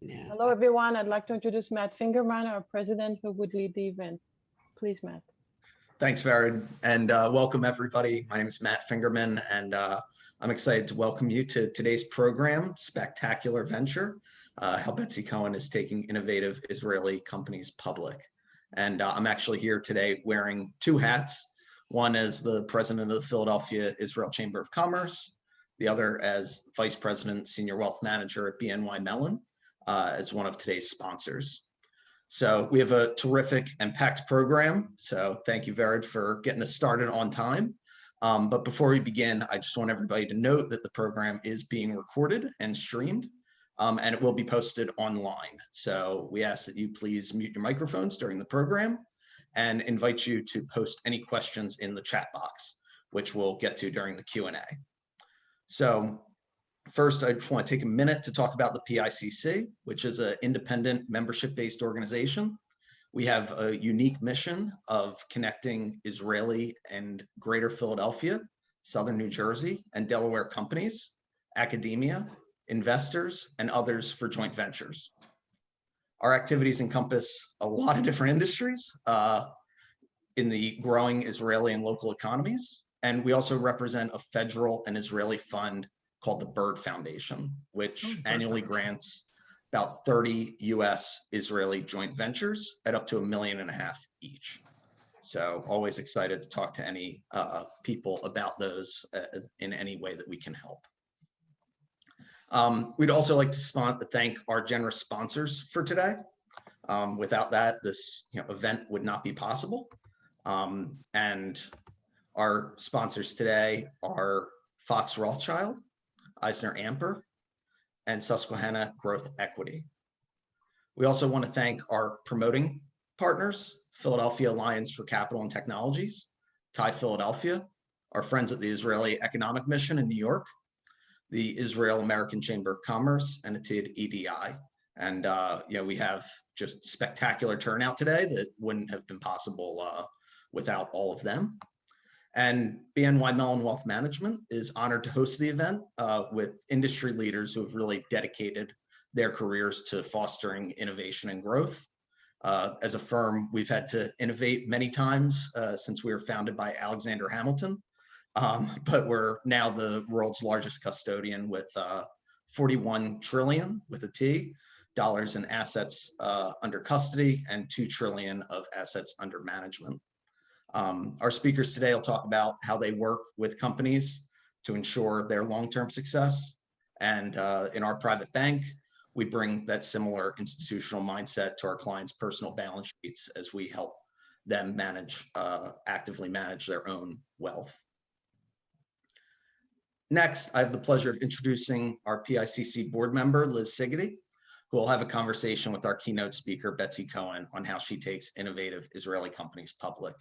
Yeah. Hello, everyone. I'd like to introduce Matt Fingerman, our president, who would lead the event. Please, Matt. Thanks, Vered, and welcome everybody. My name is Matt Fingerman, and I'm excited to welcome you to today's program, SPACtacular Venture, how Betsy Cohen is taking innovative Israeli companies public. And I'm actually here today wearing two hats, one as the president of the Philadelphia Israel Chamber of Commerce, the other as vice president, senior wealth manager at BNY Mellon, as one of today's sponsors. So we have a terrific and packed program. So thank you, Vered, for getting us started on time. But before we begin, I just want everybody to note that the program is being recorded and streamed, and it will be posted online. So we ask that you please mute your microphones during the program and invite you to post any questions in the chat box, which we'll get to during the Q&A. So first, I just want to take a minute to talk about the PICC, which is an independent membership-based organization. We have a unique mission of connecting Israeli and Greater Philadelphia, Southern New Jersey, and Delaware companies, academia, investors, and others for joint ventures. Our activities encompass a lot of different industries in the growing Israeli and local economies, and we also represent a federal and Israeli fund called the Bird Foundation, which annually grants about 30 US Israeli joint ventures at up to $1.5 million each. So always excited to talk to any people about those in any way that we can help. We'd also like to thank our generous sponsors for today. Without that, this event would not be possible. And our sponsors today are Fox Rothschild, Eisner Amper, and Susquehanna Growth Equity. We also want to thank our promoting partners, Philadelphia Alliance for Capital and Technologies, TIE Philadelphia, our friends at the Israeli Economic Mission in New York, the Israel American Chamber of Commerce, and Atid EDI. And we have just spectacular turnout today that wouldn't have been possible without all of them. And BNY Mellon Wealth Management is honored to host the event with industry leaders who have really dedicated their careers to fostering innovation and growth. As a firm, we've had to innovate many times since we were founded by Alexander Hamilton, but we're now the world's largest custodian with 41 trillion with a T dollars in assets under custody and 2 trillion of assets under management. Our speakers today will talk about how they work with companies to ensure their long-term success. And in our private bank, we bring that similar institutional mindset to our clients' personal balance sheets as we help them actively manage their own wealth. Next, I have the pleasure of introducing our PICC board member, Liz Sigety, who will have a conversation with our keynote speaker, Betsy Cohen, on how she takes innovative Israeli companies public.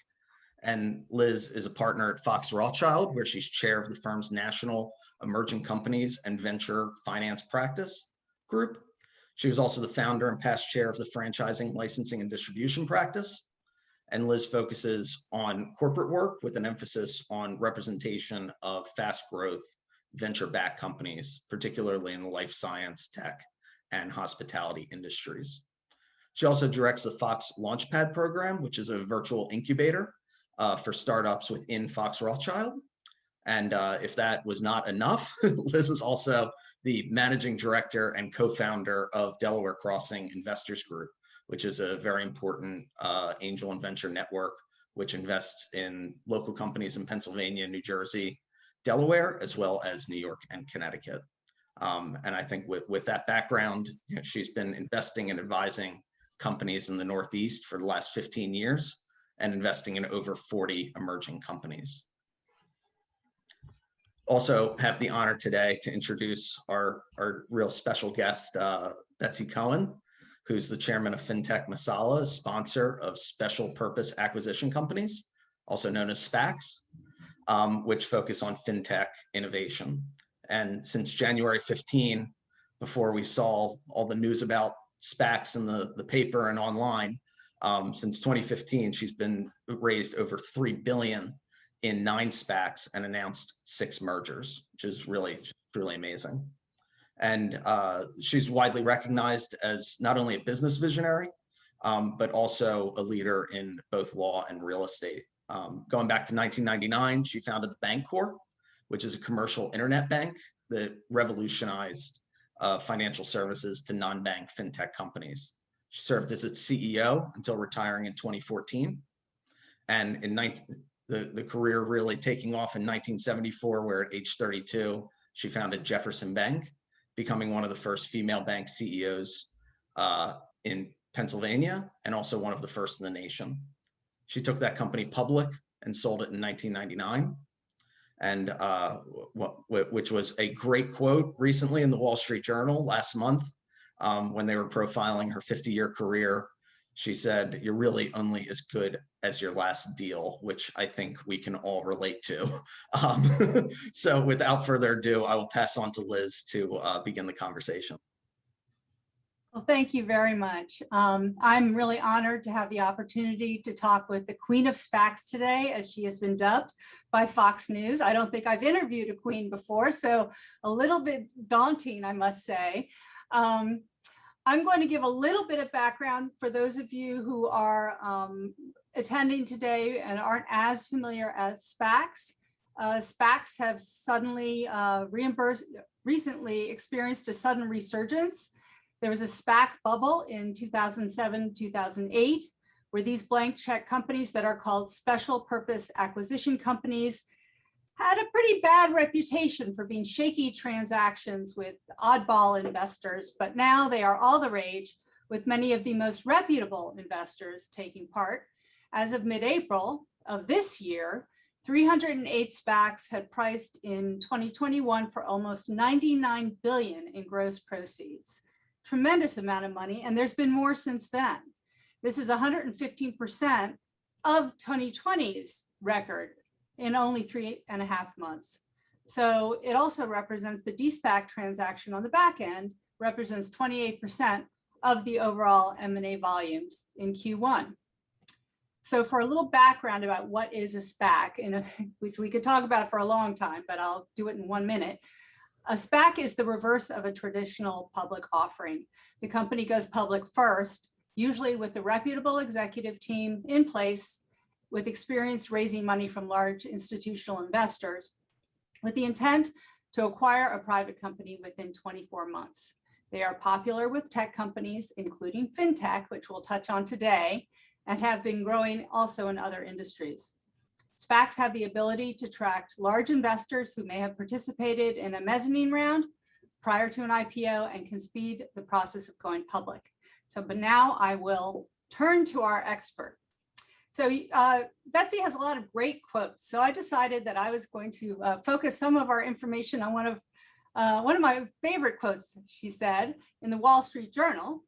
And Liz is a partner at Fox Rothschild, where she's chair of the firm's National Emerging Companies and Venture Finance Practice Group. She was also the founder and past chair of the Franchising, Licensing, and Distribution Practice. And Liz focuses on corporate work with an emphasis on representation of fast growth venture-backed companies, particularly in the life science, tech, and hospitality industries. She also directs the Fox Launchpad program, which is a virtual incubator for startups within Fox Rothschild. And if that was not enough, Liz is also the managing director and co-founder of Delaware Crossing Investors Group, which is a very important angel and venture network, which invests in local companies in Pennsylvania, New Jersey, Delaware, as well as New York and Connecticut. And I think with that background, she's been investing and advising companies in the Northeast for the last 15 years and investing in over 40 emerging companies. Also have the honor today to introduce our real special guest, Betsy Cohen, who's the chairman of Fintech Masala, sponsor of special purpose acquisition companies, also known as SPACs, which focus on fintech innovation. And since January 15, before we saw all the news about SPACs in the paper and online, since 2015, she's been raised over $3 billion in 9 SPACs and announced 6 mergers, which is really truly amazing. And she's widely recognized as not only a business visionary, but also a leader in both law and real estate. Going back to 1999, she founded the Bancorp, which is a commercial internet bank that revolutionized financial services to non-bank fintech companies. She served as its CEO until retiring in 2014. And the career really taking off in 1974, where at age 32, she founded Jefferson Bank, becoming one of the first female bank CEOs in Pennsylvania, and also one of the first in the nation. She took that company public and sold it in 1999. And which was a great quote recently in the Wall Street Journal last month, when they were profiling her 50-year career. She said, "You're really only as good as your last deal," which I think we can all relate to. So without further ado, I will pass on to Liz to begin the conversation. Well, thank you very much. I'm really honored to have the opportunity to talk with the Queen of SPACs today, as she has been dubbed by Fox News. I don't think I've interviewed a queen before, so a little bit daunting, I must say. I'm going to give a little bit of background for those of you who are attending today and aren't as familiar as SPACs. SPACs have recently experienced a sudden resurgence. There was a SPAC bubble in 2007, 2008, where these blank check companies that are called special purpose acquisition companies had a pretty bad reputation for being shaky transactions with oddball investors, but now they are all the rage, with many of the most reputable investors taking part. As of mid-April of this year, 308 SPACs had priced in 2021 for almost $99 billion in gross proceeds. Tremendous amount of money, and there's been more since then. This is 115% of 2020's record in only 3.5 months. So it also represents the de-SPAC transaction on the back end, represents 28% of the overall M&A volumes in Q1. So for a little background about what is a SPAC, which we could talk about for a long time, but I'll do it in 1 minute. A SPAC is the reverse of a traditional public offering. The company goes public first, usually with a reputable executive team in place with experience raising money from large institutional investors, with the intent to acquire a private company within 24 months. They are popular with tech companies, including Fintech, which we'll touch on today, and have been growing also in other industries. SPACs have the ability to attract large investors who may have participated in a mezzanine round prior to an IPO and can speed the process of going public. But now I will turn to our expert. So Betsy has a lot of great quotes. So I decided that I was going to focus some of our information on one of my favorite quotes she said in the Wall Street Journal,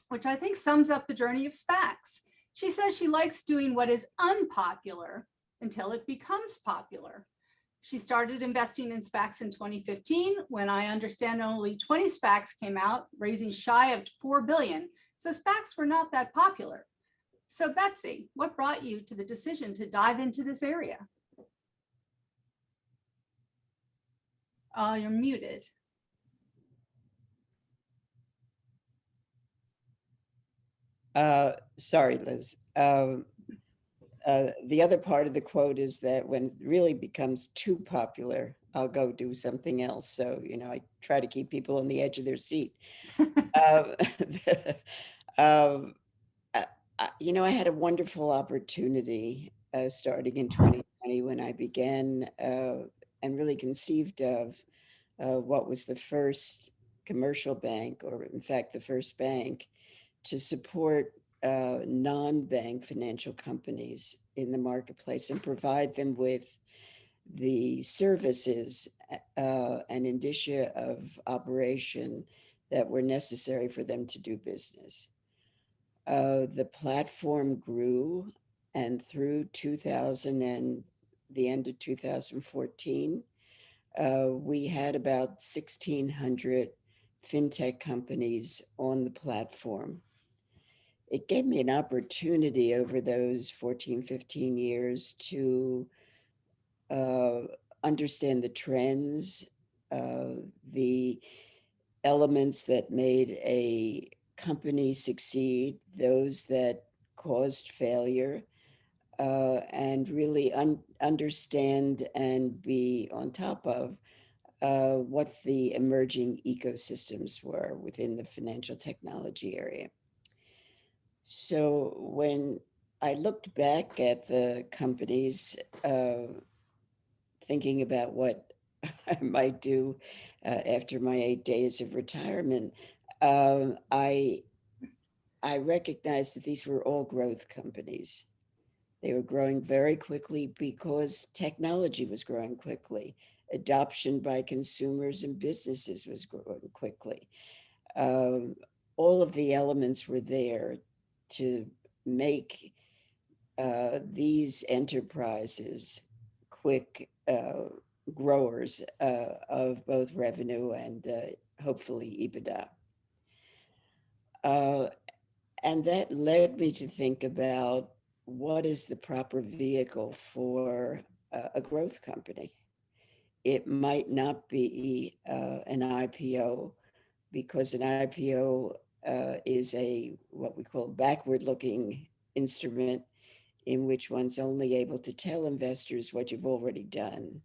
which I think sums up the journey of SPACs. She says she likes doing what is unpopular until it becomes popular. She started investing in SPACs in 2015, when I understand only 20 SPACs came out, raising shy of $4 billion. So SPACs were not that popular. So Betsy, what brought you to the decision to dive into this area? You're muted. Sorry, Liz. The other part of the quote is that when it really becomes too popular, I'll go do something else. So, I try to keep people on the edge of their seat. I had a wonderful opportunity starting in 2020 when I began and really conceived of what was the first commercial bank, or in fact, the first bank to support non-bank financial companies in the marketplace and provide them with the services and indicia of operation that were necessary for them to do business. The platform grew, and through 2000 and the end of 2014, we had about 1,600 fintech companies on the platform. It gave me an opportunity over those 14, 15 years to understand the trends, the elements that made a company succeed, those that caused failure, and really understand and be on top of what the emerging ecosystems were within the financial technology area. So when I looked back at the companies, thinking about what I might do after my 8 days of retirement, I recognized that these were all growth companies. They were growing very quickly because technology was growing quickly. Adoption by consumers and businesses was growing quickly. All of the elements were there to make these enterprises quick growers of both revenue and hopefully EBITDA. And that led me to think about what is the proper vehicle for a growth company. It might not be an IPO, because an IPO is what we call backward-looking instrument, in which one's only able to tell investors what you've already done.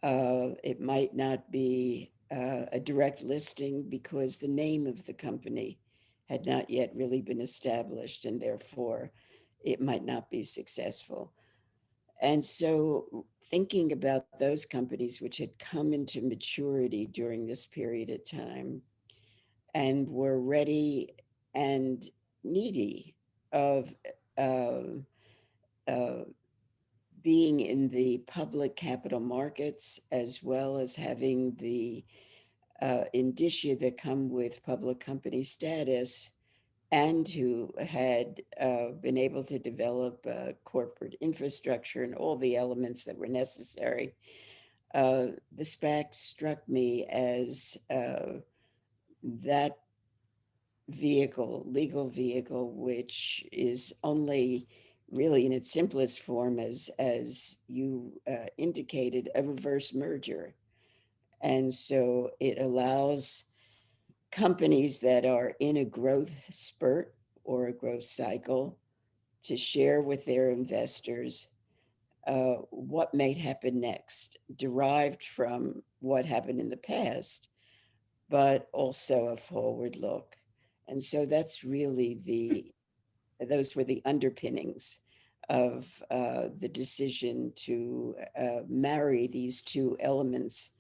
It might not be a direct listing because the name of the company had not yet really been established, and therefore it might not be successful. And so thinking about those companies which had come into maturity during this period of time and were ready and needy of being in the public capital markets, as well as having the indicia that come with public company status, and who had been able to develop corporate infrastructure and all the elements that were necessary. The SPAC struck me as that legal vehicle, which is only really in its simplest form, as you indicated, a reverse merger. And so it allows companies that are in a growth spurt or a growth cycle to share with their investors what may happen next, derived from what happened in the past, but also a forward look. And so that's really those were the underpinnings of the decision to marry these two elements,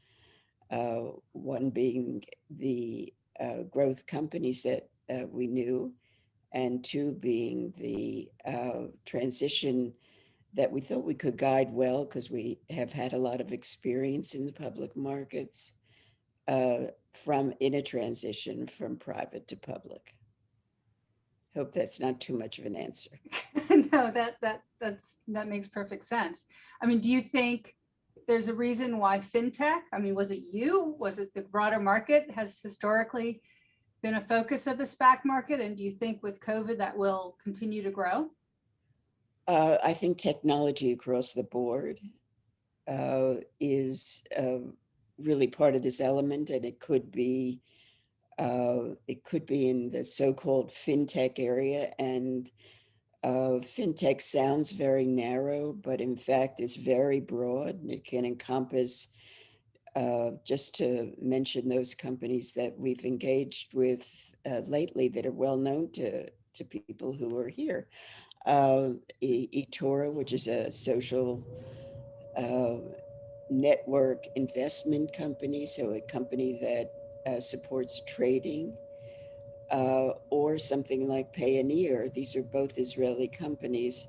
one being the growth companies that we knew, and two being the transition that we thought we could guide well, because we have had a lot of experience in the public markets, in a transition from private to public. Hope that's not too much of an answer. No, that makes perfect sense. I mean, do you think there's a reason why fintech? I mean, was it you? Was it the broader market has historically been a focus of the SPAC market? And do you think with COVID that will continue to grow? I think technology across the board is really part of this element, and it could be in the so-called fintech area. And fintech sounds very narrow, but in fact is very broad, and it can encompass, just to mention those companies that we've engaged with lately that are well known to people who are here. eToro, which is a social network investment company, so a company that supports trading, or something like Payoneer. These are both Israeli companies.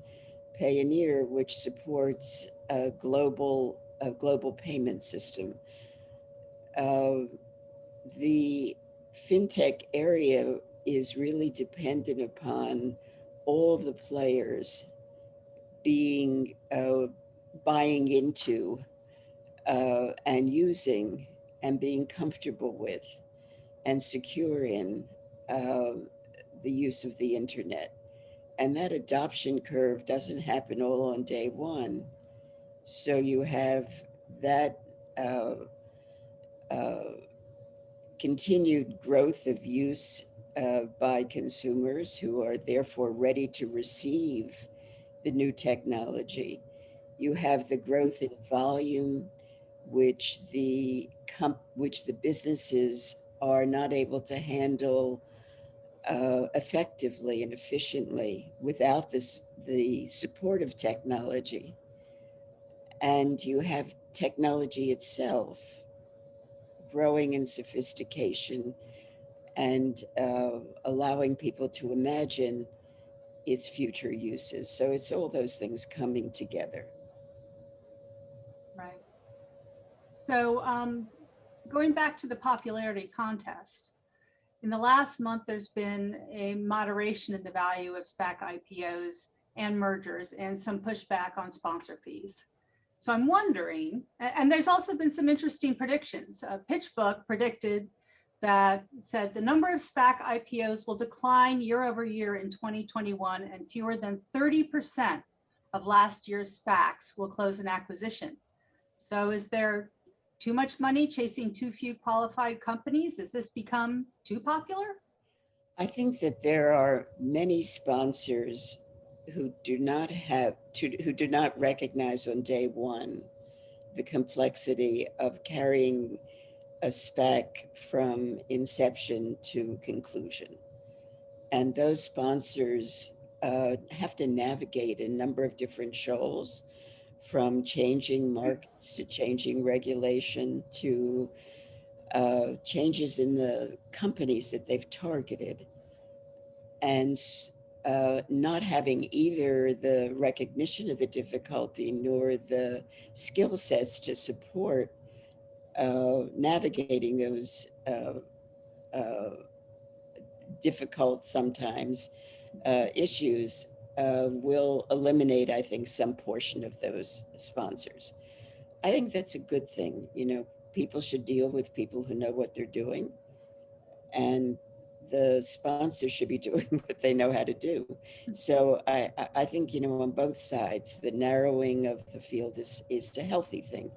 Payoneer, which supports a global payment system. The fintech area is really dependent upon all the players buying into and using and being comfortable with and secure in the use of the internet. And that adoption curve doesn't happen all on day one. So you have that continued growth of use by consumers who are therefore ready to receive the new technology. You have the growth in volume, which the businesses are not able to handle effectively and efficiently without the support of technology. And you have technology itself growing in sophistication and allowing people to imagine its future uses. So it's all those things coming together. Right. So going back to the popularity contest, in the last month, there's been a moderation in the value of SPAC IPOs and mergers and some pushback on sponsor fees. So I'm wondering, and there's also been some interesting predictions. PitchBook predicted that said the number of SPAC IPOs will decline year over year in 2021, and fewer than 30% of last year's SPACs will close an acquisition. So is there too much money chasing too few qualified companies? Has this become too popular? I think that there are many sponsors who do not recognize on day one the complexity of carrying a SPAC from inception to conclusion. And those sponsors have to navigate a number of different shoals, from changing markets to changing regulation to changes in the companies that they've targeted, and not having either the recognition of the difficulty nor the skill sets to support navigating those difficult sometimes issues will eliminate, I think, some portion of those sponsors. I think that's a good thing. You know, people should deal with people who know what they're doing, and the sponsors should be doing what they know how to do. So I think, you know, on both sides, the narrowing of the field is a healthy thing.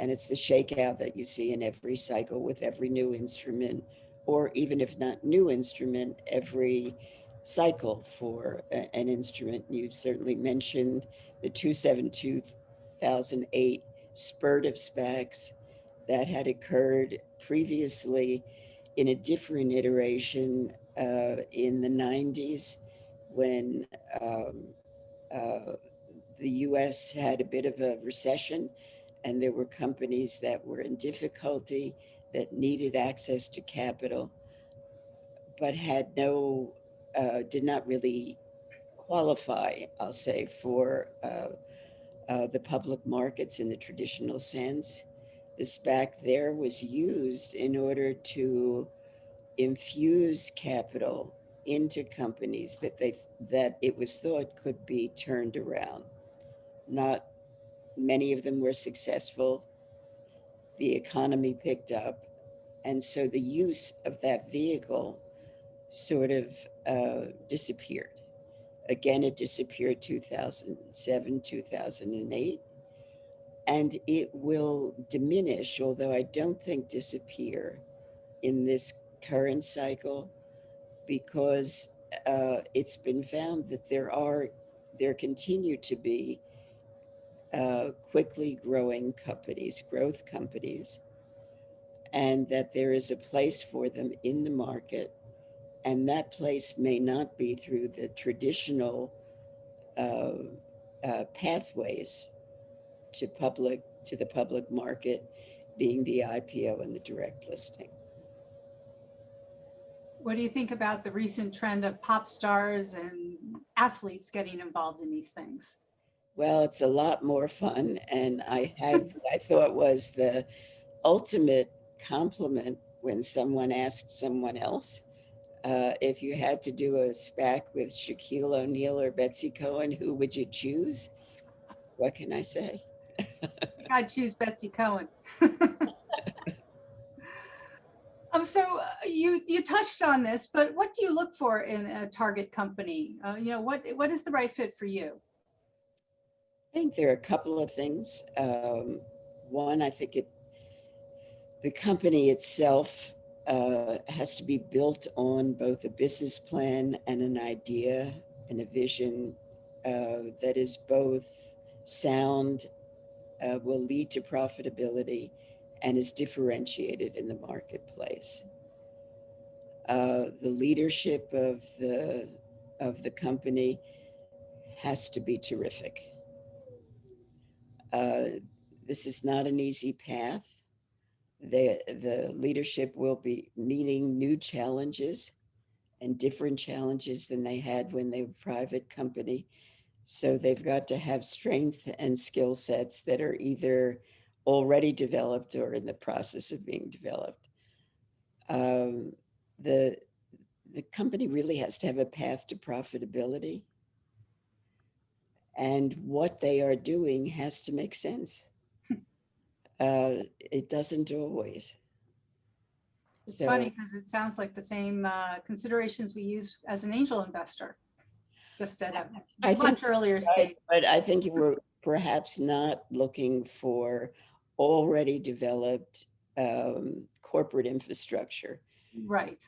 And it's the shakeout that you see in every cycle with every new instrument, or even if not new instrument, every cycle for an instrument. You certainly mentioned the 2008 spurt of SPACs that had occurred previously in a different iteration in the 90s, when the US had a bit of a recession and there were companies that were in difficulty that needed access to capital, but had did not really qualify, I'll say, for the public markets in the traditional sense. The SPAC there was used in order to infuse capital into companies that it was thought could be turned around. Not many of them were successful. The economy picked up, and so the use of that vehicle sort of disappeared. Again, it disappeared 2007, 2008, and it will diminish, although I don't think disappear in this current cycle, because it's been found that there continue to be quickly growing companies, growth companies, and that there is a place for them in the market. And that place may not be through the traditional pathways to the public market, being the IPO and the direct listing. What do you think about the recent trend of pop stars and athletes getting involved in these things? Well, it's a lot more fun. And I thought was the ultimate compliment when someone asked someone else, if you had to do a SPAC with Shaquille O'Neal or Betsy Cohen, who would you choose? What can I say? I think I'd choose Betsy Cohen. So you touched on this, but what do you look for in a target company? You know, what is the right fit for you? I think there are a couple of things. One, I think the company itself has to be built on both a business plan and an idea and a vision that is both sound, will lead to profitability, and is differentiated in the marketplace. The leadership of the company has to be terrific. This is not an easy path. The leadership will be meeting new challenges and different challenges than they had when they were a private company. So they've got to have strength and skill sets that are either already developed or in the process of being developed. The company really has to have a path to profitability, and what they are doing has to make sense. It doesn't always. It's So funny because it sounds like the same considerations we use as an angel investor, just at I a think much earlier right, stage. but I think you were perhaps not looking for already developed corporate infrastructure, Right.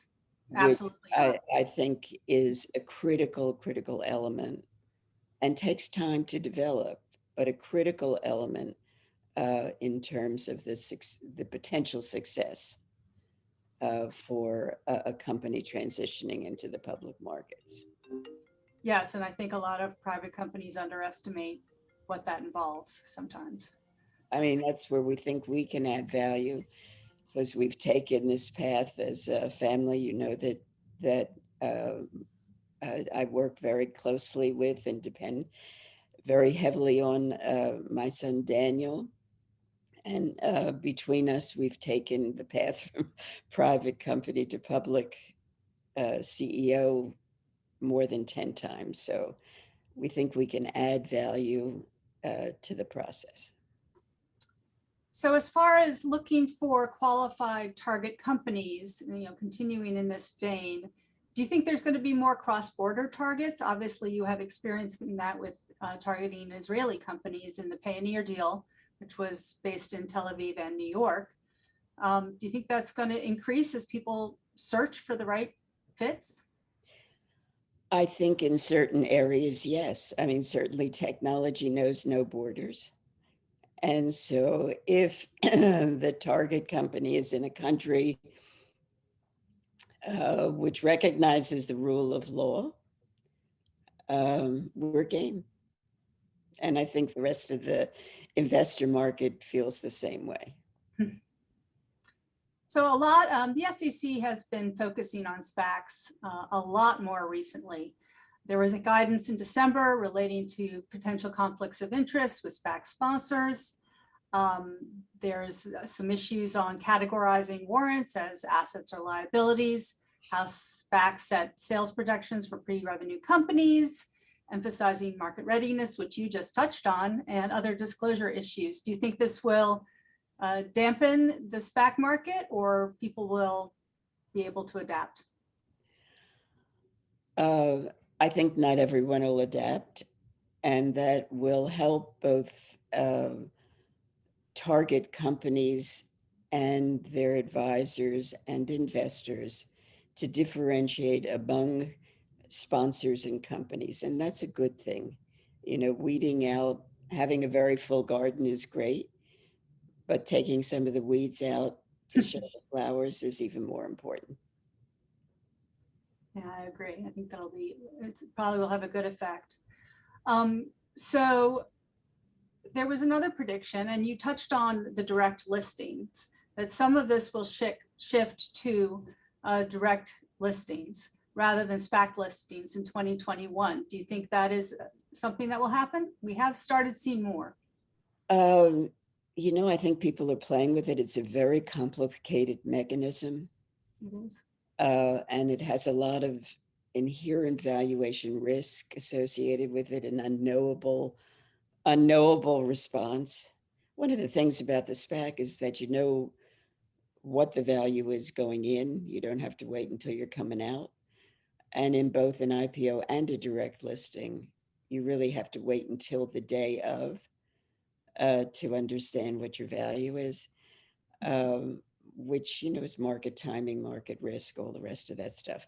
which Absolutely. I think is a critical element and takes time to develop, but a critical element in terms of the potential success for a company transitioning into the public markets. Yes, and I think a lot of private companies underestimate what that involves sometimes. I mean, that's where we think we can add value, because we've taken this path as a family. You know that I work very closely with and depend very heavily on my son Daniel. And between us, we've taken the path from private company to public CEO more than 10 times. So we think we can add value to the process. So as far as looking for qualified target companies, continuing in this vein, do you think there's going to be more cross-border targets? Obviously, you have experience in that with targeting Israeli companies in the Payoneer deal, which was based in Tel Aviv and New York. Do you think that's going to increase as people search for the right fits? I think in certain areas, yes. I mean, certainly technology knows no borders. And so if the target company is in a country which recognizes the rule of law, we're game. And I think the rest of the investor market feels the same way. So the SEC has been focusing on SPACs a lot more recently. There was a guidance in December relating to potential conflicts of interest with SPAC sponsors. There's some issues on categorizing warrants as assets or liabilities, how SPACs set sales projections for pre-revenue companies, emphasizing market readiness, which you just touched on, and other disclosure issues. Do you think this will dampen the SPAC market, or people will be able to adapt? I think not everyone will adapt, and that will help both target companies and their advisors and investors to differentiate among sponsors and companies. And that's a good thing. Weeding out, having a very full garden is great, but taking some of the weeds out to show the flowers is even more important. Yeah, I agree. I think it probably will have a good effect. So there was another prediction, and you touched on the direct listings, that some of this will shift to direct listings rather than SPAC listings in 2021. Do you think that is something that will happen? We have started seeing more. I think people are playing with it. It's a very complicated mechanism. It is. And it has a lot of inherent valuation risk associated with it, an unknowable response. One of the things about the SPAC is that you know what the value is going in. You don't have to wait until you're coming out. And in both an IPO and a direct listing, you really have to wait until the day of to understand what your value is. which, is market timing, market risk, all the rest of that stuff.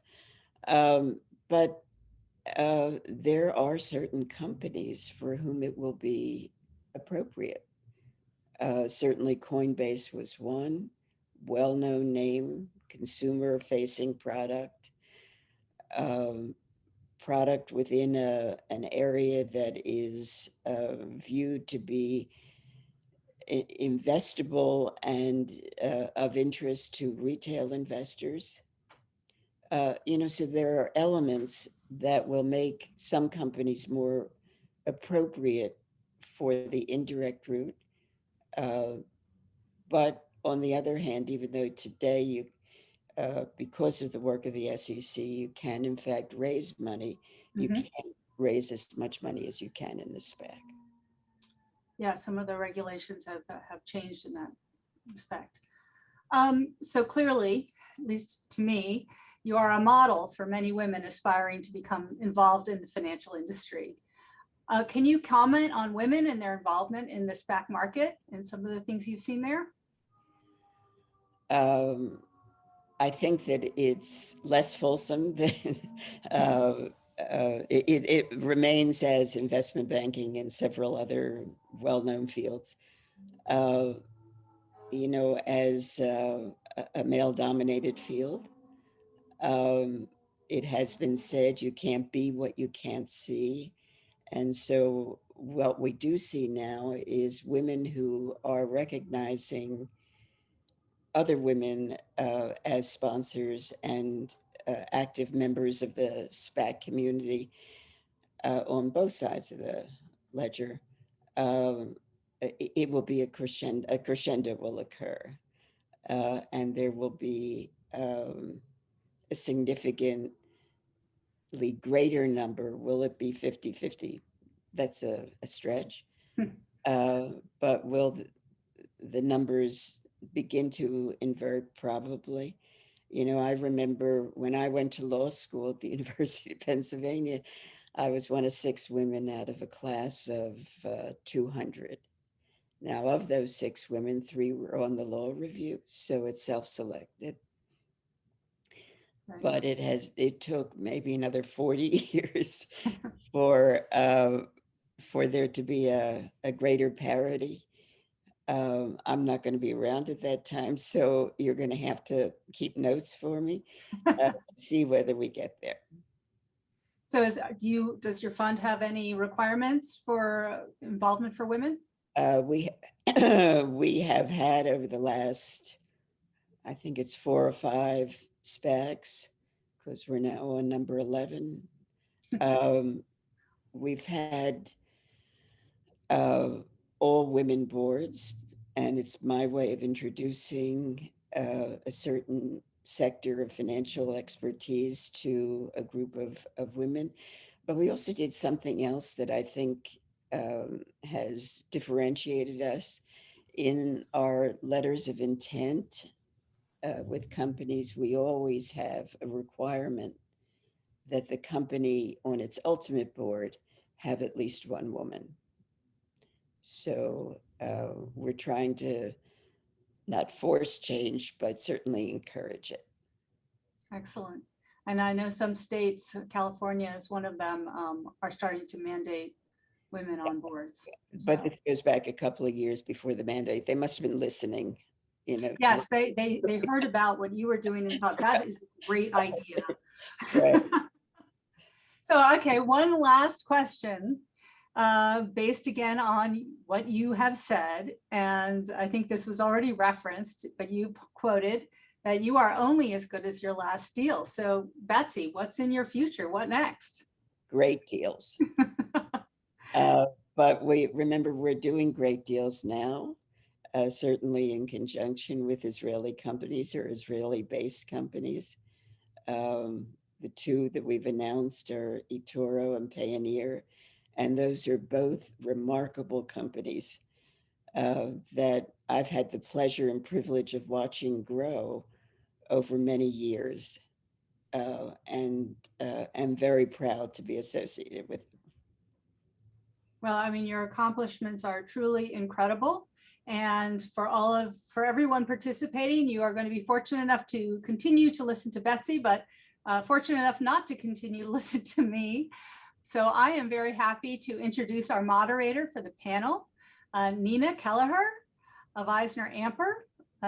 But there are certain companies for whom it will be appropriate. Certainly Coinbase was one, well-known name, consumer-facing product, product within an area that is viewed to be investable and of interest to retail investors. So there are elements that will make some companies more appropriate for the indirect route. But on the other hand, even though today you, because of the work of the SEC, you can in fact raise money, you Mhm. can't raise as much money as you can in the SPAC. Yeah, some of the regulations have changed in that respect. So clearly, at least to me, you are a model for many women aspiring to become involved in the financial industry. Can you comment on women and their involvement in the SPAC market and some of the things you've seen there? I think that it's less fulsome than it remains as investment banking and several other well-known fields. As a male-dominated field, it has been said you can't be what you can't see. And so what we do see now is women who are recognizing other women as sponsors and active members of the SPAC community on both sides of the ledger. It will be a crescendo will occur, and there will be a significantly greater number. Will it be 50-50? That's a stretch. But will the numbers begin to invert? Probably. I remember when I went to law school at the University of Pennsylvania, I was one of 6 women out of a class of 200. Now, of those 6 women, 3 were on the law review, so it's self-selected. Right. But it took maybe another 40 years for there to be a greater parity. I'm not going to be around at that time, so you're going to have to keep notes for me to see whether we get there. So does your fund have any requirements for involvement for women? We have had over the last, I think it's 4 or 5 SPACs, because we're now on number 11. We've had all women boards, and it's my way of introducing a certain sector of financial expertise to a group of women. But we also did something else that I think has differentiated us. In our letters of intent with companies, we always have a requirement that the company on its ultimate board have at least 1 woman. So we're trying to not force change, but certainly encourage it. Excellent. And I know some states, California is one of them, are starting to mandate women on boards. But this goes back a couple of years before the mandate. They must have been listening, Yes, they heard about what you were doing and thought that is a great idea. Right. So, okay, one last question, based again on what you have said, and I think this was already referenced, but you quoted that you are only as good as your last deal. So, Betsy, what's in your future? What next? Great deals. But we're doing great deals now, certainly in conjunction with Israeli companies or Israeli-based companies. The 2 that we've announced are eToro and Payoneer, and those are both remarkable companies that I've had the pleasure and privilege of watching grow over many years, and I'm very proud to be associated with them. Well, I mean, your accomplishments are truly incredible. And for everyone participating, you are going to be fortunate enough to continue to listen to Betsy, but fortunate enough not to continue to listen to me. So I am very happy to introduce our moderator for the panel, Nina Kelleher of EisnerAmper.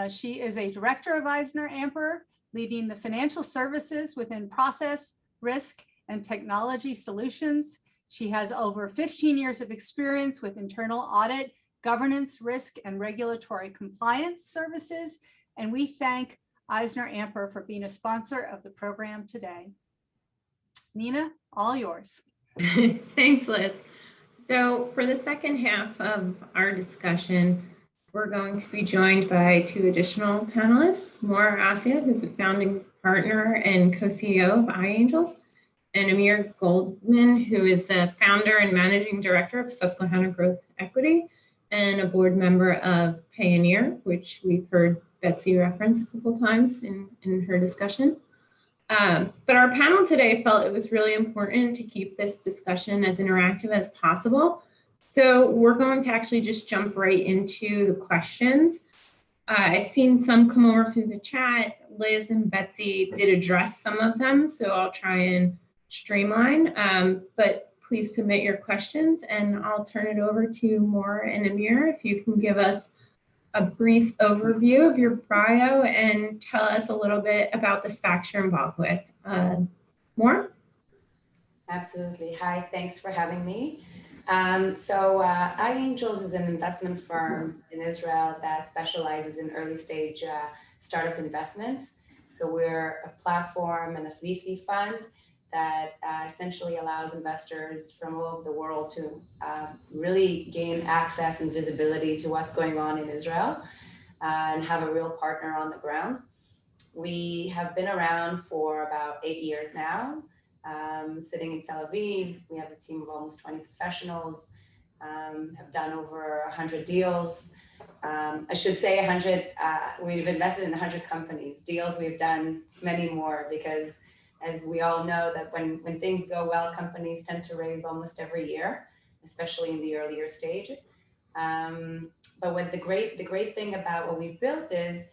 She is a director of EisnerAmper, leading the financial services within process, risk, and technology solutions. She has over 15 years of experience with internal audit, governance, risk, and regulatory compliance services. And we thank EisnerAmper for being a sponsor of the program today. Nina, all yours. Thanks, Liz. So for the second half of our discussion, we're going to be joined by two additional panelists, Mor Assia, who's a founding partner and co-CEO of iAngels, and Amir Goldman, who is the founder and managing director of Susquehanna Growth Equity and a board member of Payoneer, which we've heard Betsy reference a couple times in her discussion. But our panel today felt it was really important to keep this discussion as interactive as possible. So we're going to actually just jump right into the questions. I've seen some come over through the chat. Liz and Betsy did address some of them, so I'll try and streamline. But please submit your questions, and I'll turn it over to Mor and Amir if you can give us a brief overview of your bio and tell us a little bit about the SPACs you're involved with. Mor? Absolutely. Hi, thanks for having me. iAngels is an investment firm in Israel that specializes in early stage startup investments. So we're a platform and a VC fund that essentially allows investors from all over the world to really gain access and visibility to what's going on in Israel and have a real partner on the ground. We have been around for about 8 years now, sitting in Tel Aviv. We have a team of almost 20 professionals, have done over 100 deals. I should say 100, we've invested in 100 companies. Deals we've done many more because as we all know that when things go well, companies tend to raise almost every year, especially in the earlier stage. But what the great thing about what we've built is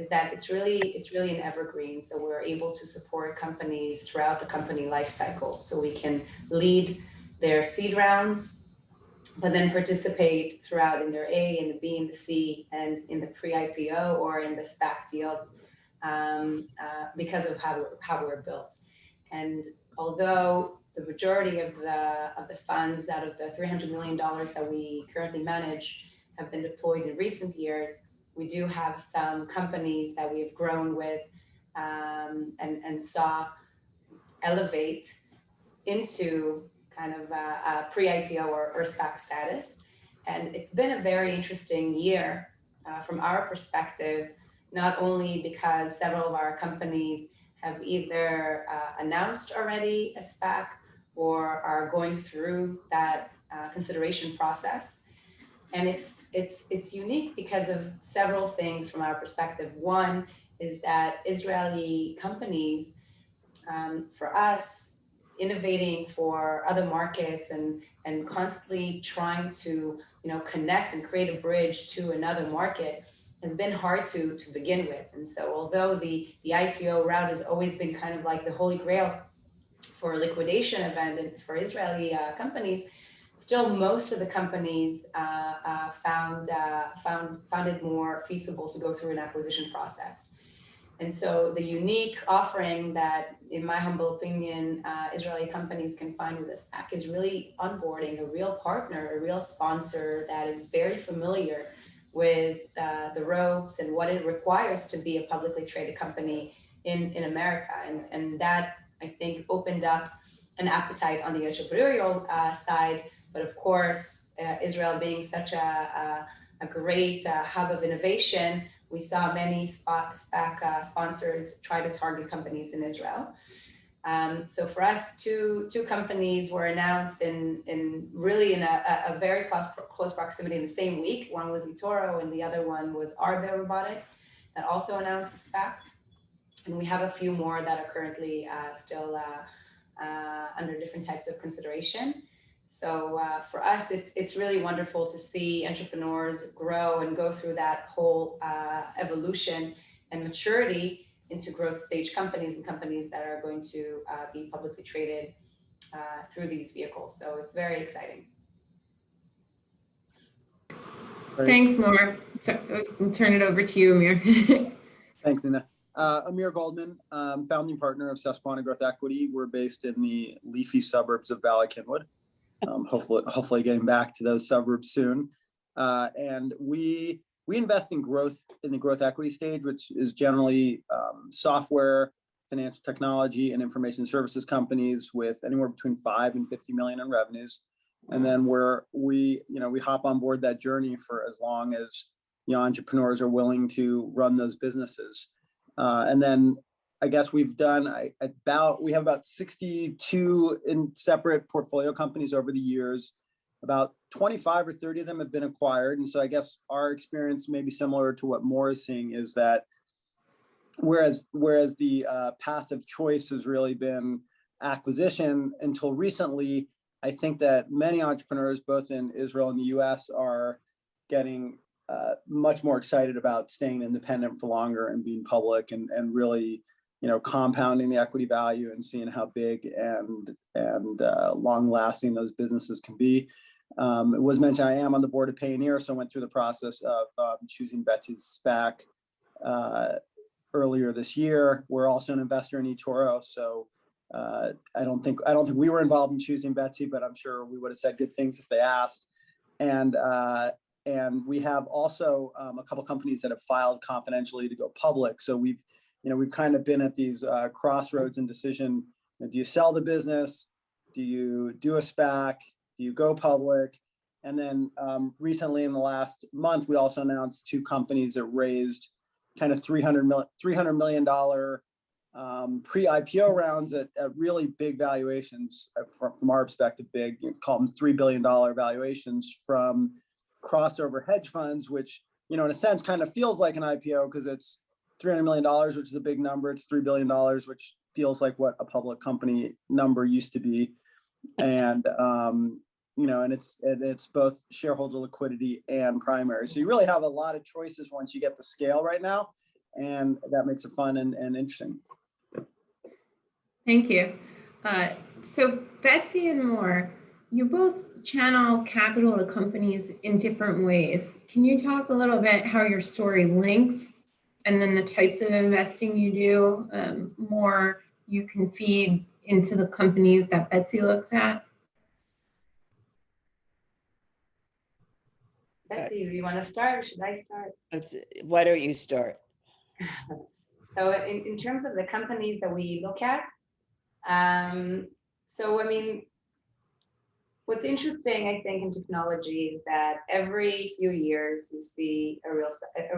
that it's really an evergreen. So we're able to support companies throughout the company life cycle. So we can lead their seed rounds, but then participate throughout in their A and the B and the C and in the pre-IPO or in the SPAC deals because of how we're built. And although the majority of the funds out of the $300 million that we currently manage have been deployed in recent years, we do have some companies that we've grown with and saw elevate into kind of a pre-IPO or SPAC status. And it's been a very interesting year from our perspective, not only because several of our companies have either announced already a SPAC or are going through that consideration process. And it's unique because of several things from our perspective. One is that Israeli companies, for us, innovating for other markets and constantly trying to connect and create a bridge to another market has been hard to begin with. And so although the IPO route has always been kind of like the holy grail for a liquidation event and for Israeli companies, still most of the companies found it more feasible to go through an acquisition process. And so the unique offering that, in my humble opinion, Israeli companies can find with a SPAC is really onboarding a real partner, a real sponsor that is very familiar with the ropes and what it requires to be a publicly traded company in America. And that, I think, opened up an appetite on the entrepreneurial side. But of course, Israel being such a great hub of innovation, we saw many SPAC sponsors try to target companies in Israel. So for us, two companies were announced in a very close proximity in the same week. One was eToro and the other one was Arbe Robotics that also announced a SPAC. And we have a few more that are currently still under different types of consideration. So for us, it's really wonderful to see entrepreneurs grow and go through that whole evolution and maturity into growth stage companies and companies that are going to be publicly traded through these vehicles. So it's very exciting. Thanks, Moore. So I'll turn it over to you, Amir. Thanks, Nina. Amir Goldman, founding partner of Susquehanna Growth Equity. We're based in the leafy suburbs of Ballackinwood. Hopefully getting back to those suburbs soon. And we invest in growth in the growth equity stage, which is generally software, financial technology, and information services companies with anywhere between 5 and 50 million in revenues. And then we hop on board that journey for as long as entrepreneurs are willing to run those businesses. And then I guess we have about 62 in separate portfolio companies over the years. About 25 or 30 of them have been acquired. And so I guess our experience may be similar to what Moore is seeing, is that whereas the path of choice has really been acquisition until recently, I think that many entrepreneurs, both in Israel and the US, are getting much more excited about staying independent for longer and being public and really, compounding the equity value and seeing how big and long lasting those businesses can be. It was mentioned I am on the board of Payoneer, so I went through the process of choosing Betsy's SPAC earlier this year. We're also an investor in eToro, so I don't think we were involved in choosing Betsy, but I'm sure we would have said good things if they asked. And we have also a couple companies that have filed confidentially to go public. So we've kind of been at these crossroads and decision. Do you sell the business? Do you do a SPAC? Do you go public? And then recently in the last month, we also announced 2 companies that raised kind of $300 million pre-IPO rounds at really big valuations from our perspective, big, call them $3 billion valuations from crossover hedge funds, which, in a sense kind of feels like an IPO because it's $300 million, which is a big number. It's $3 billion, which feels like what a public company number used to be. And, and it's both shareholder liquidity and primary. So you really have a lot of choices once you get the scale right now. And that makes it fun and interesting. Thank you. So Betsy and Moore, you both channel capital to companies in different ways. Can you talk a little bit how your story links and then the types of investing you do? More you can feed into the companies that Betsy looks at? Betsy, do you want to start or should I start? Why don't you start? So in terms of the companies that we look at, what's interesting, I think, in technology is that every few years you see a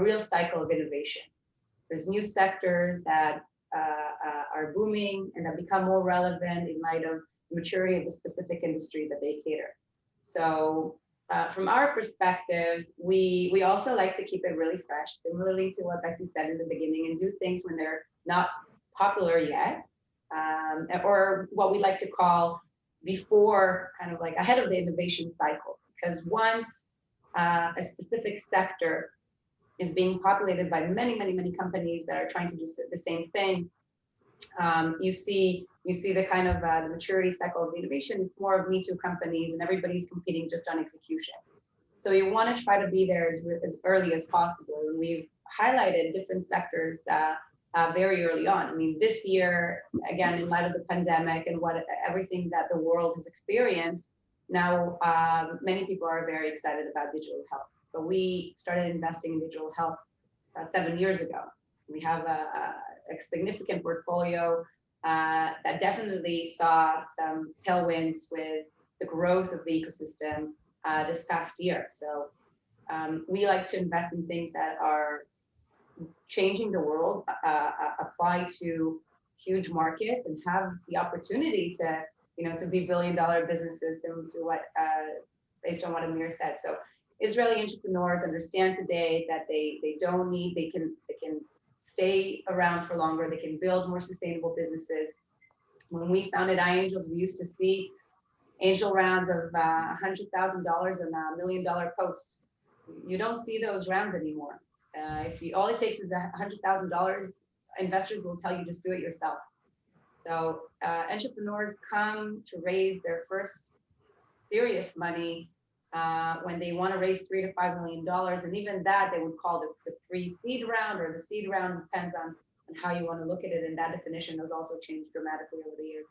real cycle of innovation. There's new sectors that are booming and that become more relevant in light of the maturity of the specific industry that they cater. So from our perspective, we also like to keep it really fresh, similarly to what Betsy said in the beginning, and do things when they're not popular yet, or what we like to call before, kind of like ahead of the innovation cycle. Because once a specific sector is being populated by many, many, many companies that are trying to do the same thing, you see the kind of the maturity cycle of the innovation, more of Me Too companies, and everybody's competing just on execution. So you want to try to be there as early as possible. And we've highlighted different sectors very early on. I mean, this year, again, in light of the pandemic and everything that the world has experienced, now many people are very excited about digital health. But we started investing in digital health 7 years ago. We have a significant portfolio that definitely saw some tailwinds with the growth of the ecosystem this past year. So we like to invest in things that are changing the world, apply to huge markets, and have the opportunity to be billion-dollar businesses, to what based on what Amir said. So Israeli entrepreneurs understand today that they don't need, they can stay around for longer, they can build more sustainable businesses. When we founded iAngels, we used to see angel rounds of $100,000 and $1 million post. You don't see those rounds anymore. All it takes is $100,000, investors will tell you just do it yourself. So entrepreneurs come to raise their first serious money when they want to raise $3 to $5 million, and even that they would call the pre-seed round or the seed round, depends on how you want to look at it. And that definition has also changed dramatically over the years.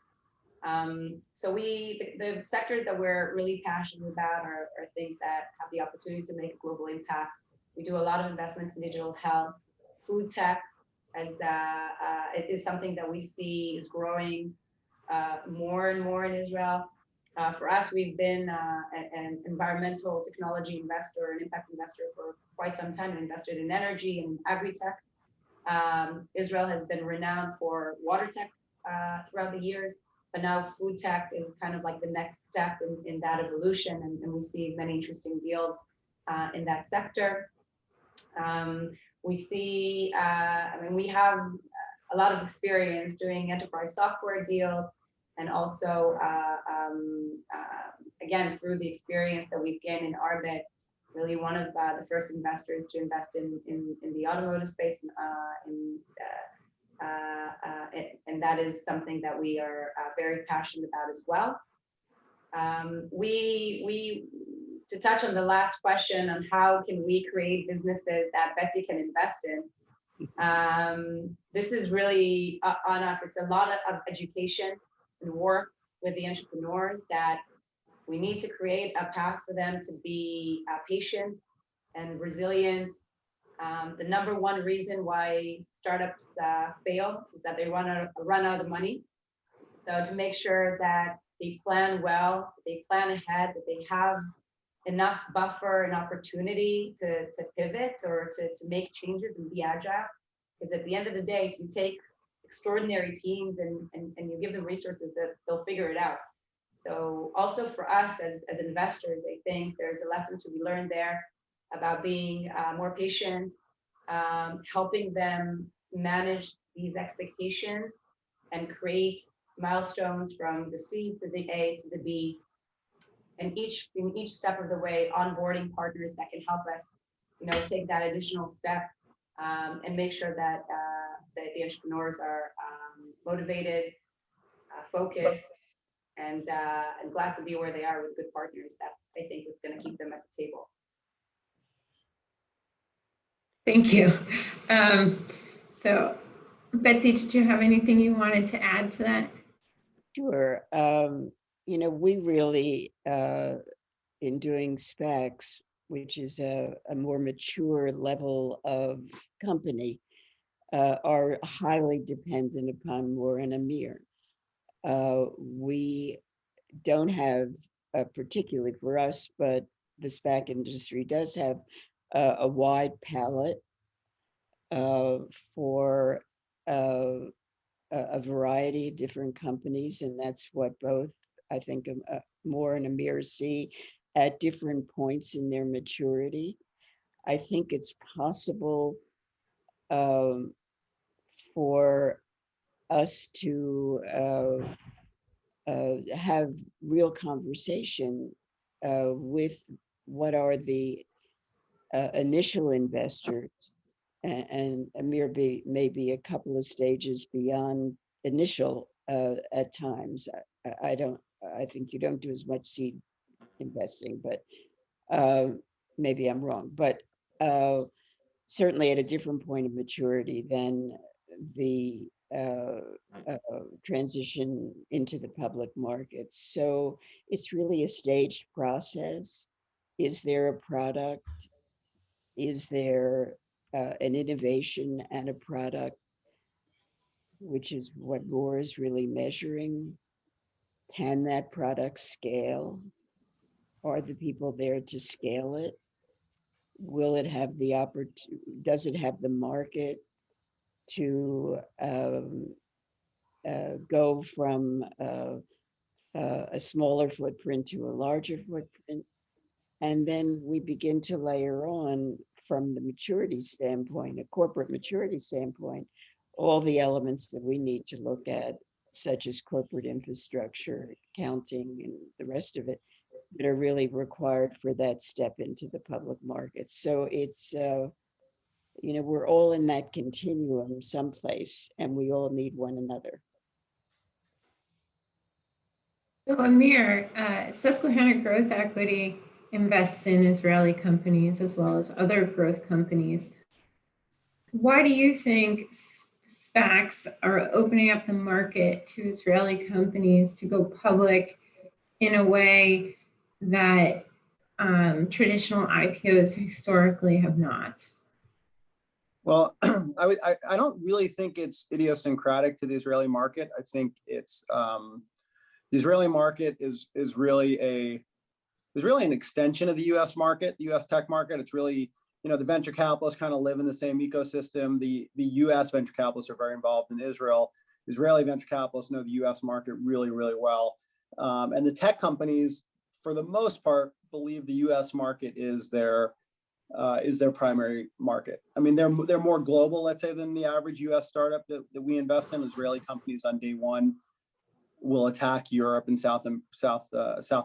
So the sectors that we're really passionate about are things that have the opportunity to make a global impact. We do a lot of investments in digital health, food tech, as it is something that we see is growing more and more in Israel. For us, we've been an environmental technology investor, an impact investor for quite some time, and invested in energy and agri-tech. Israel has been renowned for water tech throughout the years, but now food tech is kind of like the next step in that evolution, and we see many interesting deals in that sector. We see, we have a lot of experience doing enterprise software deals, and also, again, through the experience that we've gained in Arbit, really one of the first investors to invest in the automotive space, and that is something that we are very passionate about as well. To touch on the last question on how can we create businesses that Betsy can invest in, this is really on us. It's a lot of education and work with the entrepreneurs, that we need to create a path for them to be patient and resilient. The number one reason why startups fail is that they run out of money. So to make sure that they plan well, they plan ahead, that they have enough buffer and opportunity to pivot or to make changes and be agile. Because at the end of the day, if you take extraordinary teams and you give them resources, that they'll figure it out. So also for us as investors, I think there's a lesson to be learned there about being more patient, helping them manage these expectations and create milestones from the C to the A to the B, and in each step of the way, onboarding partners that can help us, take that additional step, and make sure that the entrepreneurs are motivated, focused, and glad to be where they are with good partners. That's, I think, what's going to keep them at the table. Thank you. So, Betsy, did you have anything you wanted to add to that? Sure. We really, in doing SPACs, which is a more mature level of company, are highly dependent upon Moore and Amir. We don't have, particularly for us, but the SPAC industry does have a wide palette for a variety of different companies, and that's what both, I think, Moore and Amir see at different points in their maturity. I think it's possible for us to have real conversation with what are the initial investors, and Amir may be a couple of stages beyond initial at times. I think you don't do as much seed investing, but maybe I'm wrong. But certainly at a different point of maturity than the transition into the public markets. So it's really a staged process. Is there a product? Is there an innovation and a product, which is what Moore is really measuring? Can that product scale? Are the people there to scale it? Will it have the opportunity? Does it have the market to go from a smaller footprint to a larger footprint? And then we begin to layer on, from the maturity standpoint, a corporate maturity standpoint, all the elements that we need to look at such as corporate infrastructure, accounting, and the rest of it, that are really required for that step into the public markets. So it's, we're all in that continuum someplace, and we all need one another. So Amir, Susquehanna Growth Equity invests in Israeli companies as well as other growth companies. Why do you think SPACs are opening up the market to Israeli companies to go public in a way that traditional IPOs historically have not? Well, I don't really think it's idiosyncratic to the Israeli market. I think it's the Israeli market is really an extension of the U.S. market, the U.S. tech market. It's really, the venture capitalists kind of live in the same ecosystem. The U.S. venture capitalists are very involved in Israel. Israeli venture capitalists know the U.S. market really, really well. And the tech companies, for the most part, believe the U.S. market is their primary market. I mean, they're more global, let's say, than the average U.S. startup that we invest in. Israeli companies on day one will attack Europe and South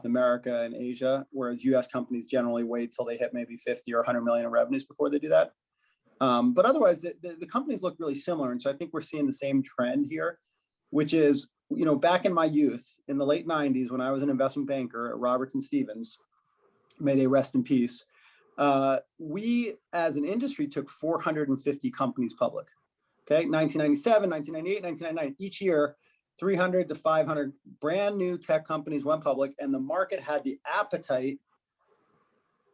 America and Asia, whereas U.S. companies generally wait till they hit maybe 50 or 100 million in revenues before they do that. But otherwise, the companies look really similar. And so I think we're seeing the same trend here, which is, back in my youth, in the late 90s, when I was an investment banker at Robertson Stephens, may they rest in peace, we as an industry took 450 companies public. Okay, 1997, 1998, 1999, each year, 300 to 500 brand new tech companies went public, and the market had the appetite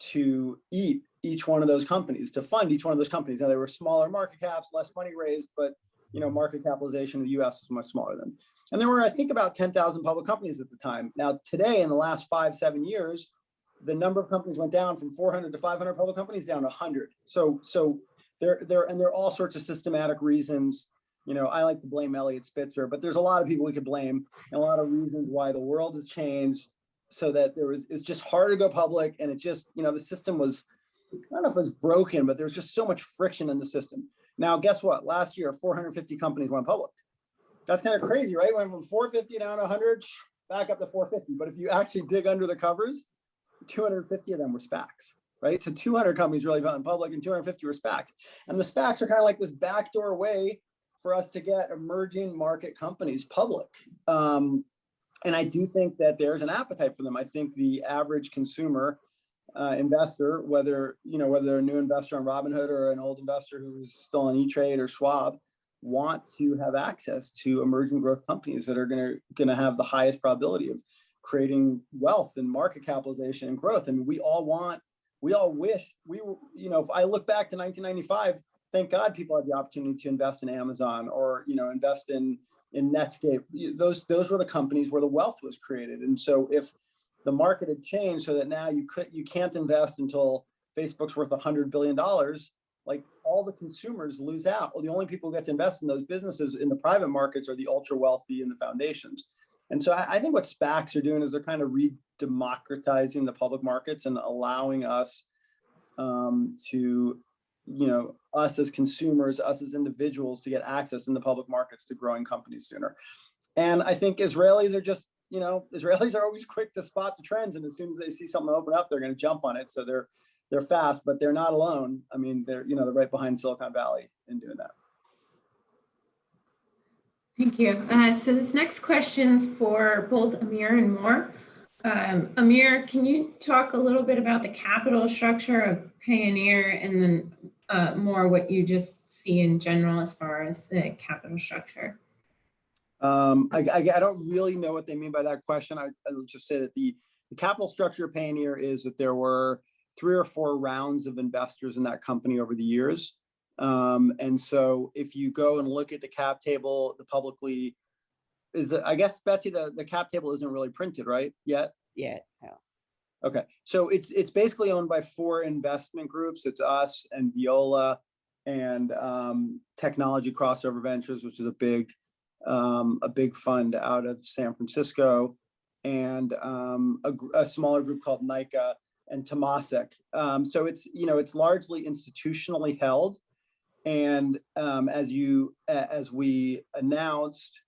to eat each one of those companies, to fund each one of those companies. Now, they were smaller market caps, less money raised, but market capitalization in the US was much smaller than. And there were, I think, about 10,000 public companies at the time. Now, today, in the last 5-7 years, the number of companies went down from 400 to 500 public companies down to 100. So there are all sorts of systematic reasons. I like to blame Elliot Spitzer, but there's a lot of people we could blame, and a lot of reasons why the world has changed so that it's just hard to go public. And it just, the system was, I don't know if it was broken, but there's just so much friction in the system. Now, guess what? Last year, 450 companies went public. That's kind of crazy, right? Went from 450 down to 100, back up to 450. But if you actually dig under the covers, 250 of them were SPACs, right? So 200 companies really went public and 250 were SPACs. And the SPACs are kind of like this backdoor way for us to get emerging market companies public. And I do think that there's an appetite for them. I think the average consumer investor, whether they're a new investor on Robinhood or an old investor who's still on E-Trade or Schwab, want to have access to emerging growth companies that are going to have the highest probability of creating wealth and market capitalization and growth. I mean, we all wish we were, if I look back to 1995, thank God people had the opportunity to invest in Amazon or, invest in Netscape. Those were the companies where the wealth was created. And so if the market had changed so that now you can't invest until Facebook's worth $100 billion, like all the consumers lose out. Well, the only people who get to invest in those businesses in the private markets are the ultra wealthy and the foundations. And so I think what SPACs are doing is they're kind of re-democratizing the public markets and allowing us to, us as consumers, us as individuals, to get access in the public markets to growing companies sooner. And I think Israelis are just, Israelis are always quick to spot the trends, and as soon as they see something open up, they're going to jump on it. So they're fast, but they're not alone. I mean, they're right behind Silicon Valley in doing that. Thank you. So this next question's for both Amir and Moore. Amir, can you talk a little bit about the capital structure of Payoneer, and then Moore, what you just see in general as far as the capital structure? I don't really know what they mean by that question. I'll just say that the capital structure of Payoneer is that there were 3 or 4 rounds of investors in that company over the years. And so if you go and look at the cap table, I guess, Betsy, the cap table isn't really printed, right? Yet? Yeah. No. Okay. So it's basically owned by 4 investment groups. It's us and Viola and Technology Crossover Ventures, which is a big fund out of San Francisco, and a smaller group called Nika and Temasek. So it's largely institutionally held. And as we announced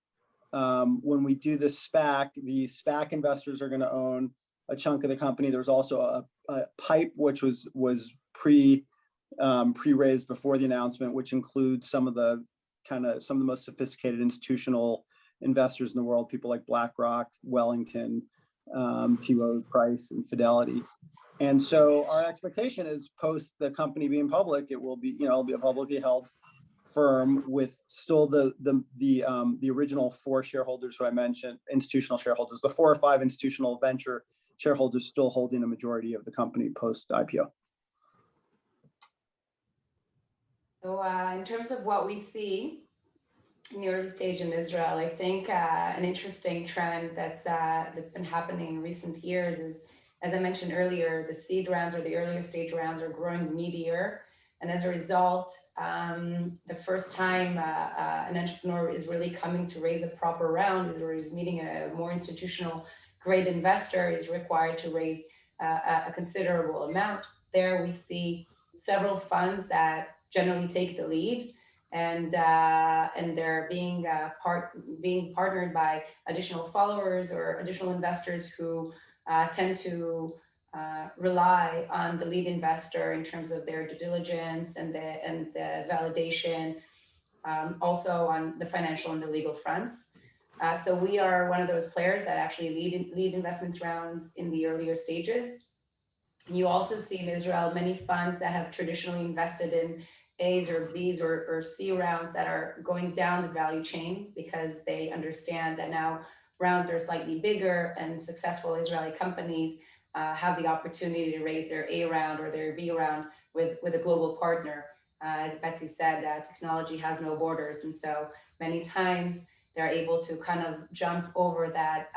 when we do the SPAC investors are going to own a chunk of the company. There's also a PIPE, which was pre-raised before the announcement, which includes some of the most sophisticated institutional investors in the world, people like BlackRock, Wellington, T. Rowe Price, and Fidelity. And so our expectation is post the company being public, it'll be a publicly held firm with still the original 4 shareholders who I mentioned, institutional shareholders, the 4 or 5 institutional venture shareholders still holding a majority of the company post IPO. So in terms of what we see in the early stage in Israel, I think an interesting trend that's been happening in recent years is, as I mentioned earlier, the seed rounds or the earlier stage rounds are growing meatier. And as a result, the first time an entrepreneur is really coming to raise a proper round is meeting a more institutional grade investor is required to raise a considerable amount. There we see several funds that generally take the lead, and they're being partnered by additional followers or additional investors who tend to rely on the lead investor in terms of their due diligence and the validation, also on the financial and the legal fronts. So we are one of those players that actually lead investments rounds in the earlier stages. You also see in Israel many funds that have traditionally invested in A's or B's or C rounds that are going down the value chain because they understand that now rounds are slightly bigger and successful Israeli companies have the opportunity to raise their A round or their B round with a global partner. As Betsy said, technology has no borders. And so many times they're able to kind of jump over that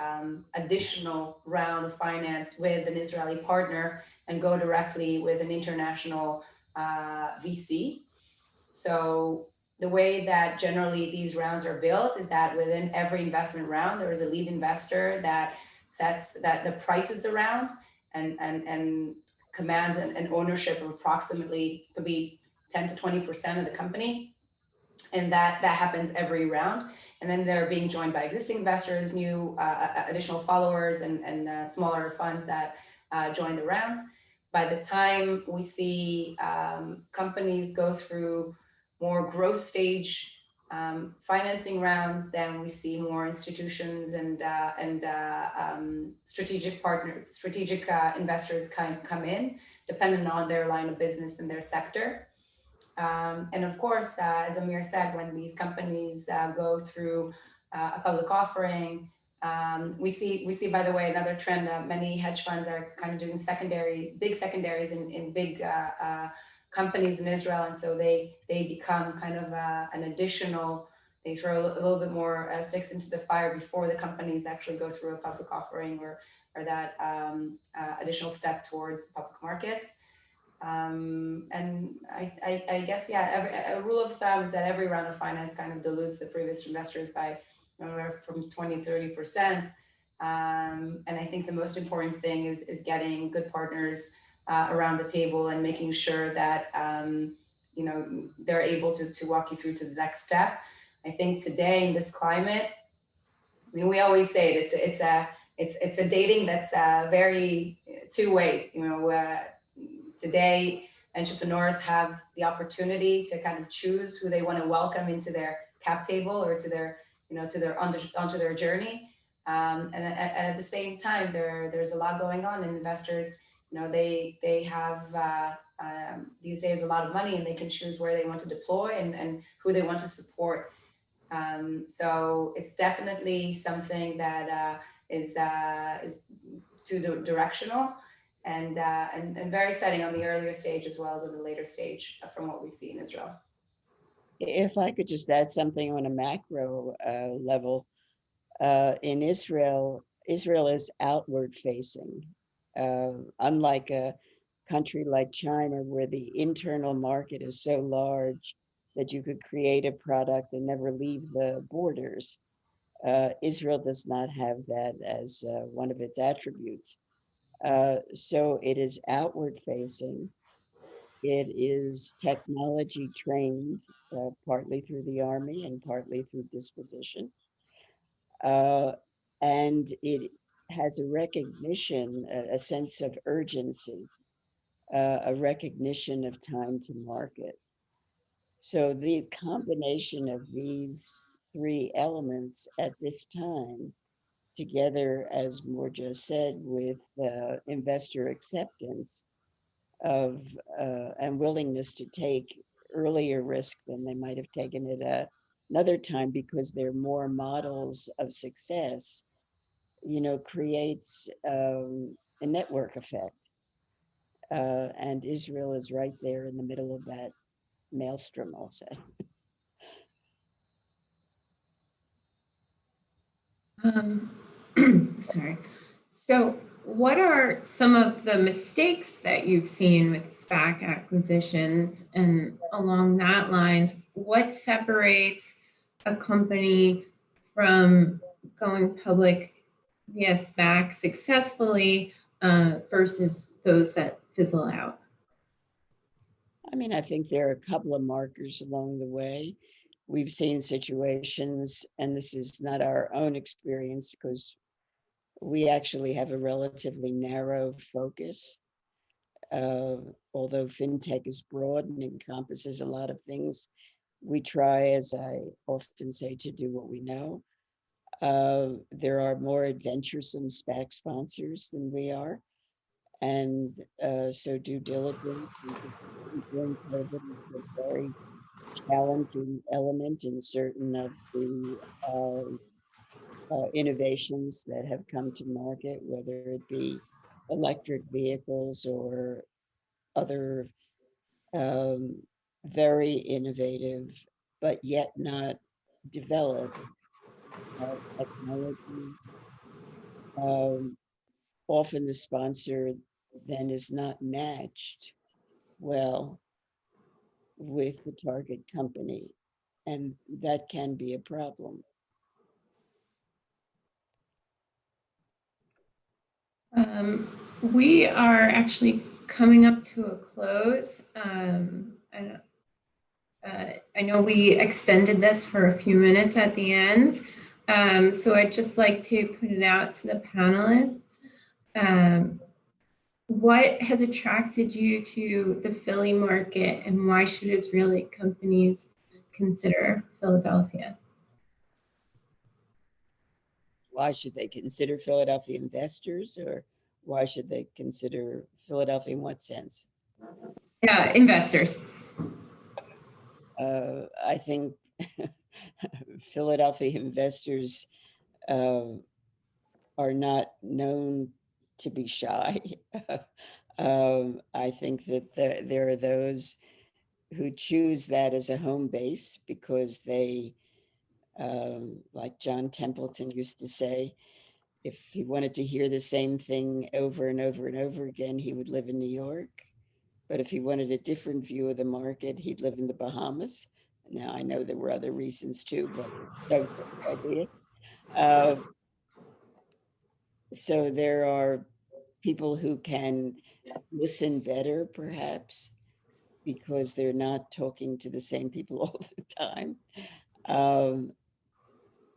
additional round of finance with an Israeli partner and go directly with an international VC. So the way that generally these rounds are built is that within every investment round, there is a lead investor that prices the round and commands an ownership of approximately, could be 10 to 20% of the company. And that happens every round. And then they're being joined by existing investors, new additional followers, and smaller funds that join the rounds. By the time we see companies go through more growth stage financing rounds, then we see more institutions and strategic investors come in, depending on their line of business and their sector. And of course, as Amir said, when these companies go through a public offering, we see, by the way, another trend. Many hedge funds are kind of doing big secondaries in big companies in Israel, and so they become kind of an additional. They throw a little bit more sticks into the fire before the companies actually go through a public offering or that additional step towards the public markets. And I guess, yeah, a rule of thumb is that every round of finance kind of dilutes the previous investors by anywhere from 20-30%. And I think the most important thing is getting good partners around the table and making sure that they're able to walk you through to the next step. I think today in this climate, I mean, we always say it's a dating that's very two-way. Today entrepreneurs have the opportunity to kind of choose who they want to welcome into their cap table or to their onto their journey. And at the same time, there's a lot going on, and investors, they have these days a lot of money, and they can choose where they want to deploy and who they want to support. So it's definitely something that is two-directional and very exciting on the earlier stage as well as on the later stage from what we see in Israel. If I could just add something on a macro level, in Israel is outward facing. Unlike a country like China, where the internal market is so large that you could create a product and never leave the borders, Israel does not have that as one of its attributes. So it is outward facing. It is technology trained, partly through the army and partly through disposition. And it has a recognition, a sense of urgency, a recognition of time to market. So the combination of these three elements at this time, together, as Moore just said, with investor acceptance of and willingness to take earlier risk than they might have taken at another time because there are more models of success, creates a network effect. And Israel is right there in the middle of that maelstrom, I'll say. Sorry. So what are some of the mistakes that you've seen with SPAC acquisitions? And along that lines, what separates a company from going public via SPAC successfully versus those that fizzle out? I mean, I think there are a couple of markers along the way. We've seen situations, and this is not our own experience because we actually have a relatively narrow focus. Although fintech is broad and encompasses a lot of things, we try, as I often say, to do what we know. There are more adventuresome SPAC sponsors than we are. And so due diligence during COVID is a very challenging element in certain of the innovations that have come to market, whether it be electric vehicles or other very innovative, but yet not developed technology. Often the sponsor then is not matched well with the target company, and that can be a problem. We are actually coming up to a close. I know we extended this for a few minutes at the end, so I'd just like to put it out to the panelists. What has attracted you to the Philly market, and why should Israeli companies consider Philadelphia? Why should they consider Philadelphia investors, or why should they consider Philadelphia in what sense? Yeah, investors. I think Philadelphia investors are not known to be shy. I think that there are those who choose that as a home base because they, like John Templeton used to say, if he wanted to hear the same thing over and over and over again, he would live in New York. But if he wanted a different view of the market, he'd live in the Bahamas. Now, I know there were other reasons too, but that was the idea. So there are people who can listen better, perhaps, because they're not talking to the same people all the time.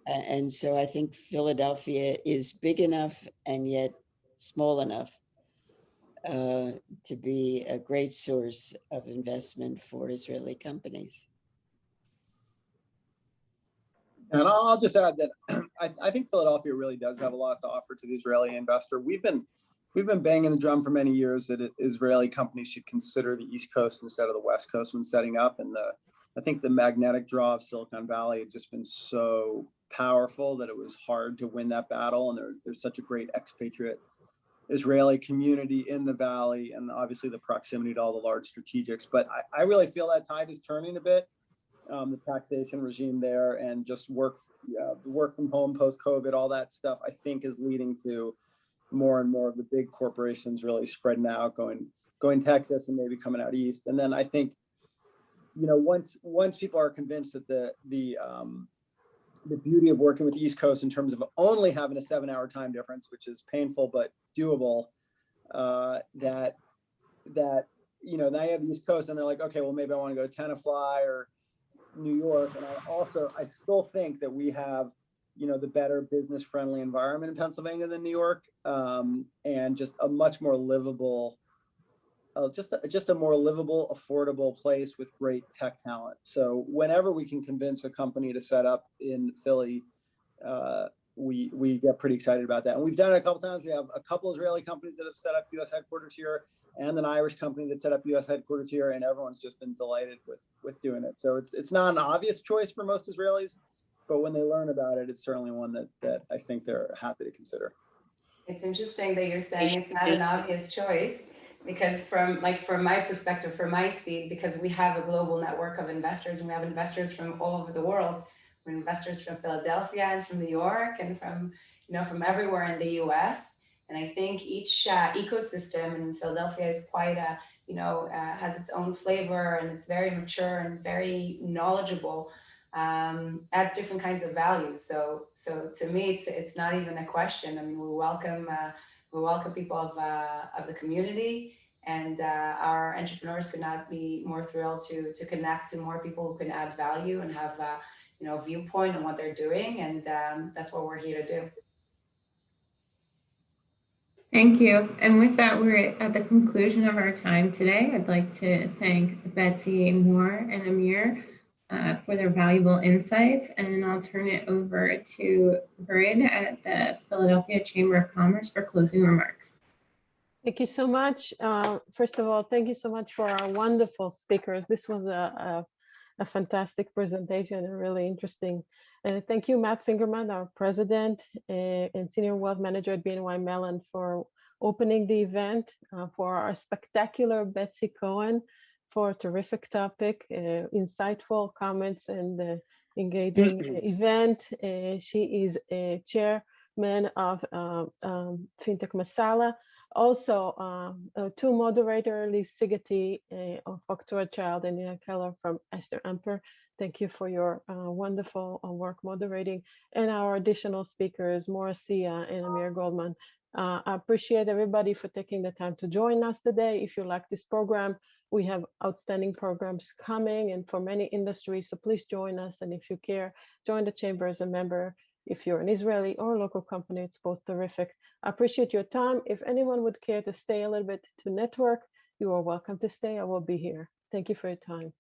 And so I think Philadelphia is big enough and yet small enough to be a great source of investment for Israeli companies. And I'll just add that I think Philadelphia really does have a lot to offer to the Israeli investor. We've been banging the drum for many years that Israeli companies should consider the East Coast instead of the West Coast when setting up. And I think the magnetic draw of Silicon Valley had just been so powerful that it was hard to win that battle. And there's such a great expatriate Israeli community in the Valley, and obviously the proximity to all the large strategics. But I really feel that tide is turning a bit. The taxation regime there and just work from home post-COVID, all that stuff, I think is leading to more and more of the big corporations really spreading out, going Texas and maybe coming out east. And then I think, once people are convinced that the beauty of working with the East Coast in terms of only having a 7-hour time difference, which is painful but doable, that now you have the East Coast and they're like, okay, well, maybe I want to go to Tenafly or New York. And I still think that we have, the better business friendly environment in Pennsylvania than New York, and just a much more livable, just a more livable, affordable place with great tech talent. So whenever we can convince a company to set up in Philly, we get pretty excited about that. And we've done it a couple times. We have a couple Israeli companies that have set up U.S. headquarters here, and an Irish company that set up U.S. headquarters here, and everyone's just been delighted with doing it. So it's not an obvious choice for most Israelis, but when they learn about it, it's certainly one that I think they're happy to consider. It's interesting that you're saying it's not an obvious choice, because from my perspective, from my seat, because we have a global network of investors, and we have investors from all over the world. We're investors from Philadelphia and from New York and from everywhere in the US. And I think each ecosystem in Philadelphia is quite has its own flavor, and it's very mature and very knowledgeable, adds different kinds of value. So to me, it's not even a question. I mean, we welcome people of the community, and our entrepreneurs could not be more thrilled to connect to more people who can add value and have viewpoint on what they're doing, and that's what we're here to do. Thank you. And with that, we're at the conclusion of our time today. I'd like to thank Betsy, Moore, and Amir for their valuable insights. And then I'll turn it over to Vered at the Philadelphia Chamber of Commerce for closing remarks. Thank you so much. First of all, thank you so much for our wonderful speakers. This was a fantastic presentation and really interesting. Thank you, Matt Fingerman, our president and senior wealth manager at BNY Mellon, for opening the event, for our spectacular Betsy Cohen for a terrific topic, insightful comments, and engaging event. She is a chairman of Fintech Masala. Also, two moderators, Lee Sigety of Foxtrot Child and Nina Keller from Esther Amper. Thank you for your wonderful work moderating. And our additional speakers, Mauricia and Amir Goldman. I appreciate everybody for taking the time to join us today. If you like this program, we have outstanding programs coming and for many industries, so please join us. And if you care, join the chamber as a member. If you're an Israeli or local company, it's both terrific. I appreciate your time. If anyone would care to stay a little bit to network, you are welcome to stay. I will be here. Thank you for your time.